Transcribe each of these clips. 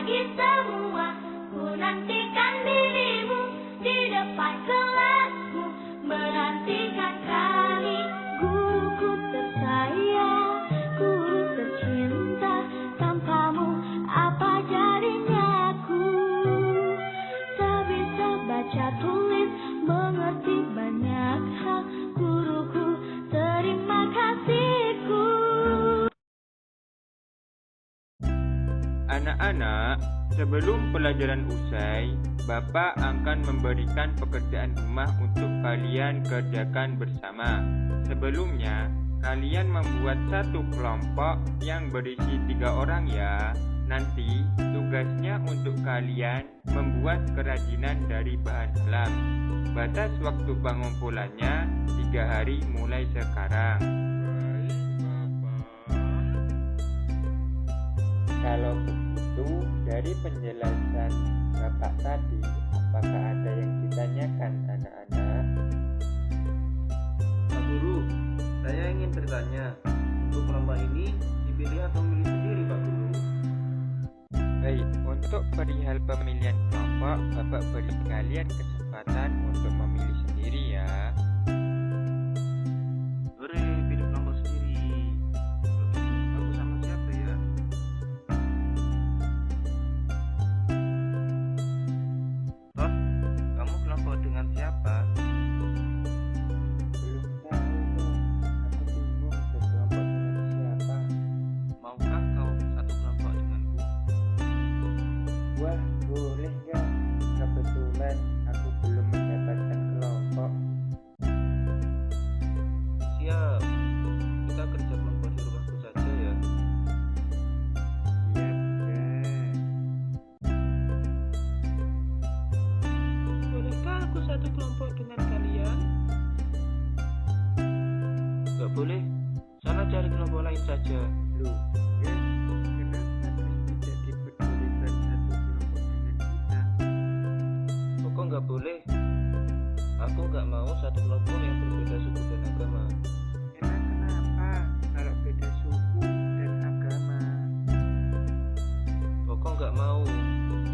pagi semua, ku nantikan dirimu di depan kelasmu, menantikan kami. Guruku tersayang, guru tercinta, tanpamu apa jadinya aku? Tak bisa baca tulis, mengerti banyak hal, guruku terima kasihku. Anak-anak, sebelum pelajaran usai, Bapak akan memberikan pekerjaan rumah untuk kalian kerjakan bersama. Sebelumnya, kalian membuat satu kelompok yang berisi 3 orang ya. Nanti, tugasnya untuk kalian membuat kerajinan dari bahan alam. Batas waktu pengumpulannya 3 hari mulai sekarang. Kalau begitu, dari penjelasan Bapak tadi, apakah ada yang ditanyakan anak-anak? Pak Guru, saya ingin bertanya, untuk kelompok ini dipilih atau memilih sendiri, Pak Guru? Baik, untuk perihal pemilihan kelompok, Bapak beri kalian kesempatan untuk memilih sendiri ya. Boleh pilih kelompok sendiri. Kalau gitu, aku sama siapa ya? Toh, kamu kelompok dengan siapa? Belum tahu dong, aku bingung berkelompok dengan siapa. Maukah kau satu kelompok denganku? Wah, boleh nggak? Kebetulan aku belum mendapatkan kelompok. Siap. Kita kerja kelompok di rumahku saja ya. Siap, guys. Bolehkah aku satu kelompok dengan kalian? Gak boleh. Sana cari kelompok lain saja. Loh, guys, kenapa Chris tidak diperbolehkan satu kelompok dengan kita? Kok nggak boleh? Aku nggak mau satu kelompok yang berbeda suku dan agama. Emang kenapa kalau beda suku dan agama? Kok nggak mau?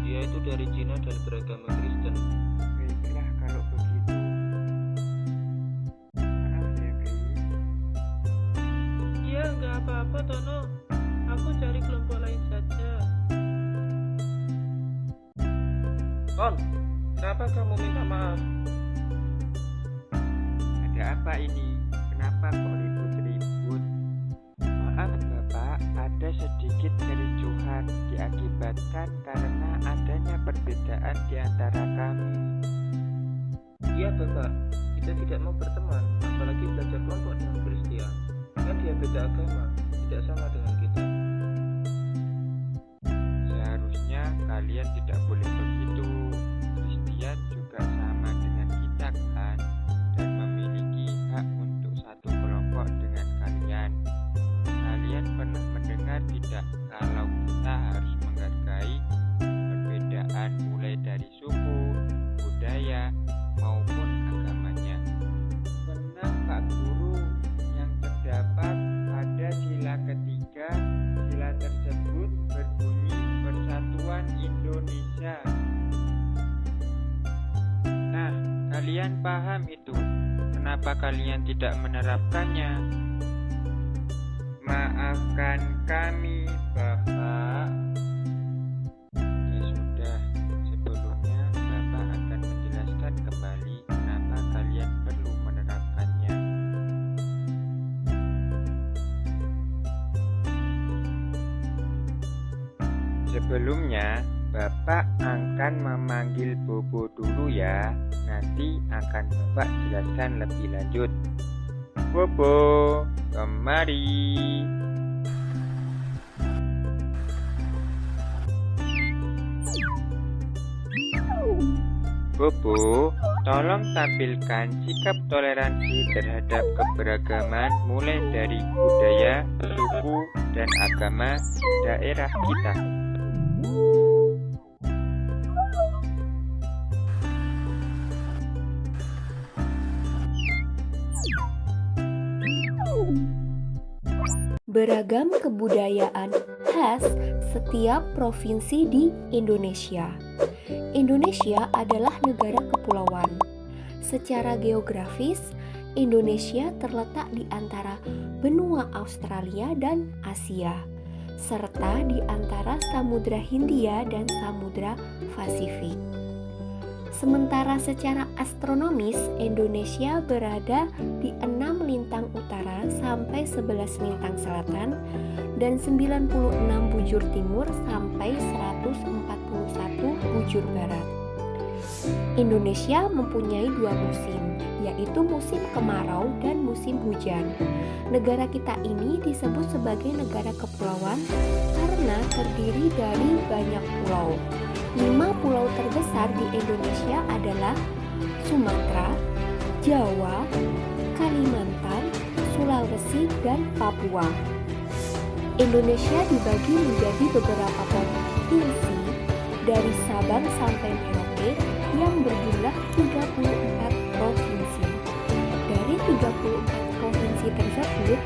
Dia itu dari Cina dan beragama Kristen. Baiklah kalau begitu. Maaf ya, Chris. Ya, nggak apa-apa, Tono. Aku cari kelompok lain saja. Ton, kenapa kamu minta maaf? Ada apa ini? Kenapa kok ribut-ribut? Maaf Bapak, ada sedikit kericuhan diakibatkan karena adanya perbedaan di antara kami. Iya Bapak, kita tidak mau berteman, apalagi belajar kelompok dengan Kristian. Kan dia beda agama, tidak sama dengan kita. Seharusnya kalian tidak boleh begitu. Kristian juga sama dengan kita kan, dan memiliki hak untuk satu kelompok dengan kalian. Kalian pernah mendengar tidak kalau kita harus menghargai perbedaan mulai dari suku, budaya, maupun agamanya? Senang Pak Guru, yang terdapat pada sila ketiga. Sila tersebut berbunyi Persatuan Indonesia. Nah, kalian paham itu? Kenapa kalian tidak menerapkannya? Maafkan kami, Bapak. Ya sudah, sebelumnya Bapak akan menjelaskan kembali kenapa kalian perlu menerapkannya. Sebelumnya, Bapak akan memanggil Bobo dulu ya. Nanti akan Bapak jelaskan lebih lanjut. Bobo, kemari. Bobo, tolong tampilkan sikap toleransi terhadap keberagaman mulai dari budaya, suku, dan agama daerah kita. Beragam kebudayaan khas setiap provinsi di Indonesia. Indonesia adalah negara kepulauan. Secara geografis, Indonesia terletak di antara benua Australia dan Asia, serta di antara Samudra Hindia dan Samudra Pasifik. Sementara secara astronomis, Indonesia berada di 6 lintang utara sampai 11 lintang selatan dan 96 bujur timur sampai 141 bujur barat. Indonesia mempunyai 2 musim, yaitu musim kemarau dan musim hujan. Negara kita ini disebut sebagai negara kepulauan karena terdiri dari banyak pulau. 5 pulau terbesar di Indonesia adalah Sumatera, Jawa, Kalimantan, Sulawesi, dan Papua. Indonesia dibagi menjadi beberapa provinsi dari Sabang sampai Merauke yang berjumlah 34 provinsi. Dari 34 provinsi tersebut,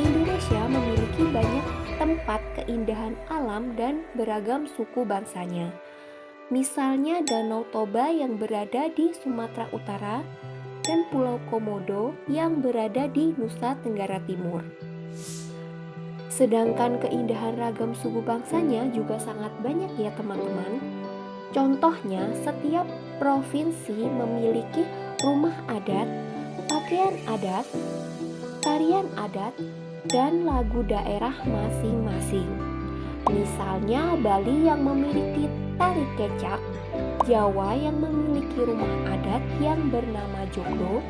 Indonesia memiliki banyak tempat keindahan alam dan beragam suku bangsanya. Misalnya Danau Toba yang berada di Sumatera Utara dan Pulau Komodo yang berada di Nusa Tenggara Timur. Sedangkan keindahan ragam suku bangsanya juga sangat banyak ya teman-teman. Contohnya, setiap provinsi memiliki rumah adat, pakaian adat, tarian adat, dan lagu daerah masing-masing. Misalnya Bali yang memiliki tari kecak, Jawa yang memiliki rumah adat yang bernama joglo,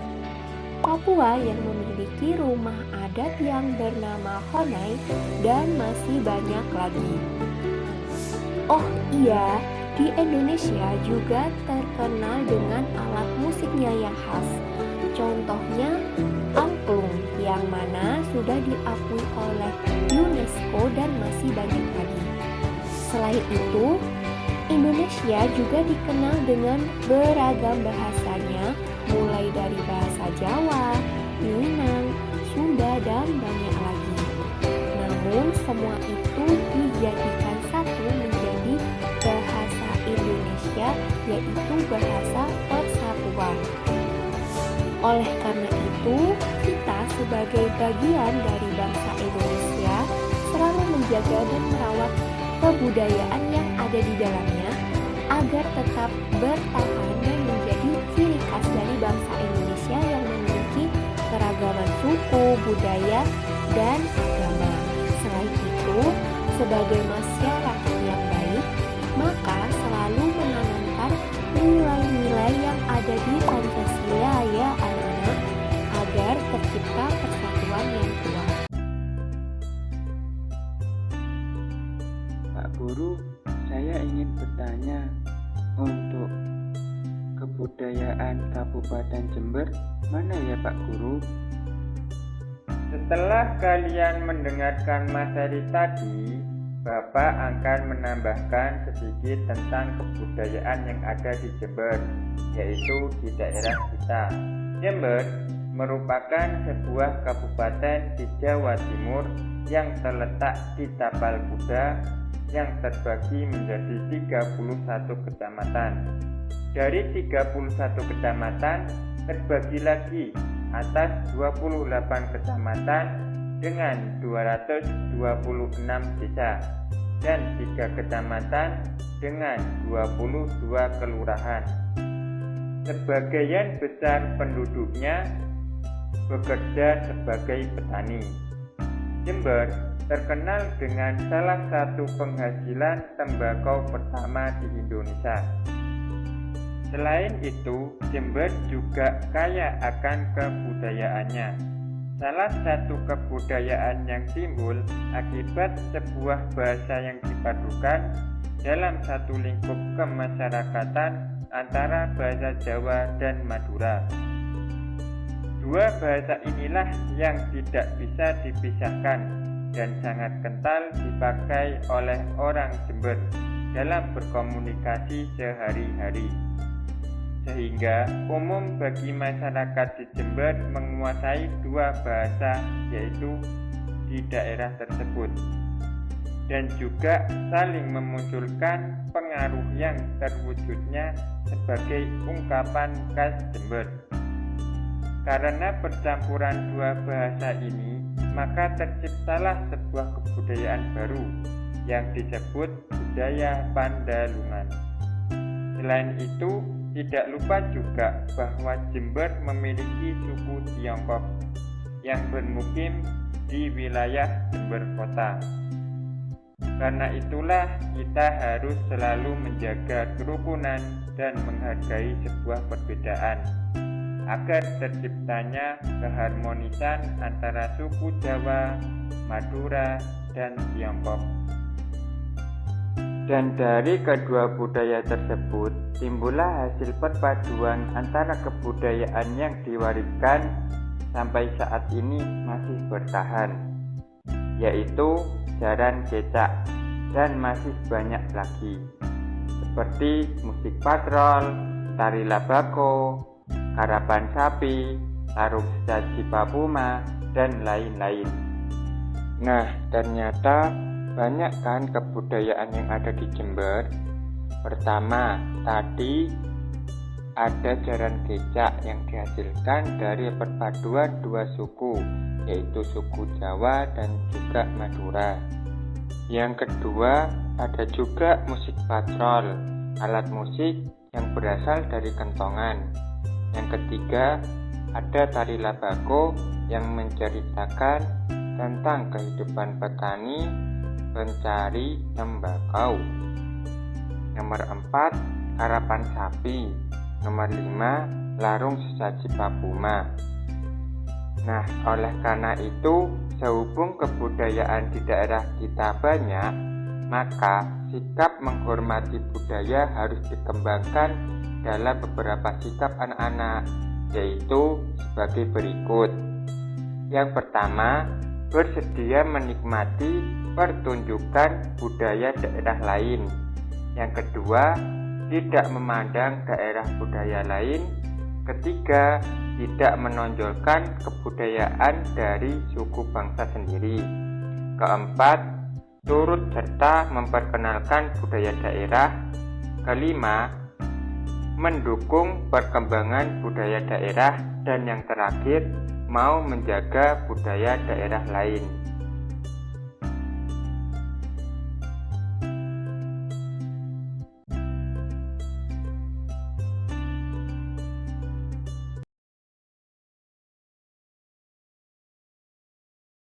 Papua yang memiliki rumah adat yang bernama honai, dan masih banyak lagi. Oh iya, di Indonesia juga terkenal dengan alat musiknya yang khas. Contohnya angklung yang mana sudah diakui oleh UNESCO dan masih banyak lagi. Selain itu, Indonesia juga dikenal dengan beragam bahasanya, mulai dari bahasa Jawa, Minang, Sunda, dan banyak lagi. Namun semua itu dijadikan satu menjadi bahasa Indonesia, yaitu bahasa persatuan. Oleh karena itu, kita sebagai bagian dari bangsa Indonesia selalu menjaga dan merawat kebudayaan yang ada di dalamnya agar tetap bertahan dan menjadi ciri khas dari bangsa Indonesia yang memiliki keragaman suku, budaya, dan agama. Selain itu, sebagai masyarakat yang baik, maka selalu menanamkan nilai-nilai yang ada di Pancasila ya anak-anak, agar tercipta persatuan yang kuat. Pak Guru, saya ingin bertanya, untuk kebudayaan Kabupaten Jember mana ya Pak Guru? Setelah kalian mendengarkan materi tadi, Bapak akan menambahkan sedikit tentang kebudayaan yang ada di Jember, yaitu di daerah kita. Jember merupakan sebuah kabupaten di Jawa Timur yang terletak di Tapal Kuda yang terbagi menjadi 31 kecamatan. Dari 31 kecamatan terbagi lagi atas 28 kecamatan dengan 226 desa dan 3 kecamatan dengan 22 kelurahan. Sebagian besar penduduknya bekerja sebagai petani. Jember terkenal dengan salah satu penghasilan tembakau pertama di Indonesia. Selain itu, Jember juga kaya akan kebudayaannya. Salah satu kebudayaan yang timbul akibat sebuah bahasa yang dipadukan dalam satu lingkup kemasyarakatan antara bahasa Jawa dan Madura. Dua bahasa inilah yang tidak bisa dipisahkan dan sangat kental dipakai oleh orang Jember dalam berkomunikasi sehari-hari. Sehingga umum bagi masyarakat di Jember menguasai dua bahasa, yaitu di daerah tersebut. dan juga saling memunculkan pengaruh yang terwujudnya sebagai ungkapan khas Jember. Karena percampuran dua bahasa ini, maka terciptalah sebuah kebudayaan baru yang disebut budaya Pandalungan. Selain itu, tidak lupa juga bahwa Jember memiliki suku Tiongkok yang bermukim di wilayah Jember Kota. Karena itulah kita harus selalu menjaga kerukunan dan menghargai sebuah perbedaan agar terciptanya keharmonisan antara suku Jawa, Madura, dan Tiongkok. Dan dari kedua budaya tersebut timbullah hasil perpaduan antara kebudayaan yang diwariskan sampai saat ini masih bertahan, yaitu jaran kecak, dan masih banyak lagi seperti musik patrol, tari labako, karapan sapi, tarung sesaji papuma, dan lain-lain. Nah, ternyata banyak kan kebudayaan yang ada di Jember. Pertama, tadi ada jaran kecak yang dihasilkan dari perpaduan dua suku, yaitu suku Jawa dan juga Madura. Yang kedua, ada juga musik patrol, alat musik yang berasal dari kentongan. Yang ketiga, ada tari labako yang menceritakan tentang kehidupan petani pencari tembakau. Nomor 4, karapan sapi. Nomor 5, larung sesaji papuma. Nah, oleh karena itu, sehubung kebudayaan di daerah kita banyak, maka sikap menghormati budaya harus dikembangkan dalam beberapa sikap anak-anak, yaitu sebagai berikut. Yang pertama, bersedia menikmati pertunjukan budaya daerah lain. Yang kedua, tidak memandang daerah budaya lain. Ketiga, tidak menonjolkan kebudayaan dari suku bangsa sendiri. Keempat, turut serta memperkenalkan budaya daerah. Kelima, mendukung perkembangan budaya daerah. Dan yang terakhir, mau menjaga budaya daerah lain.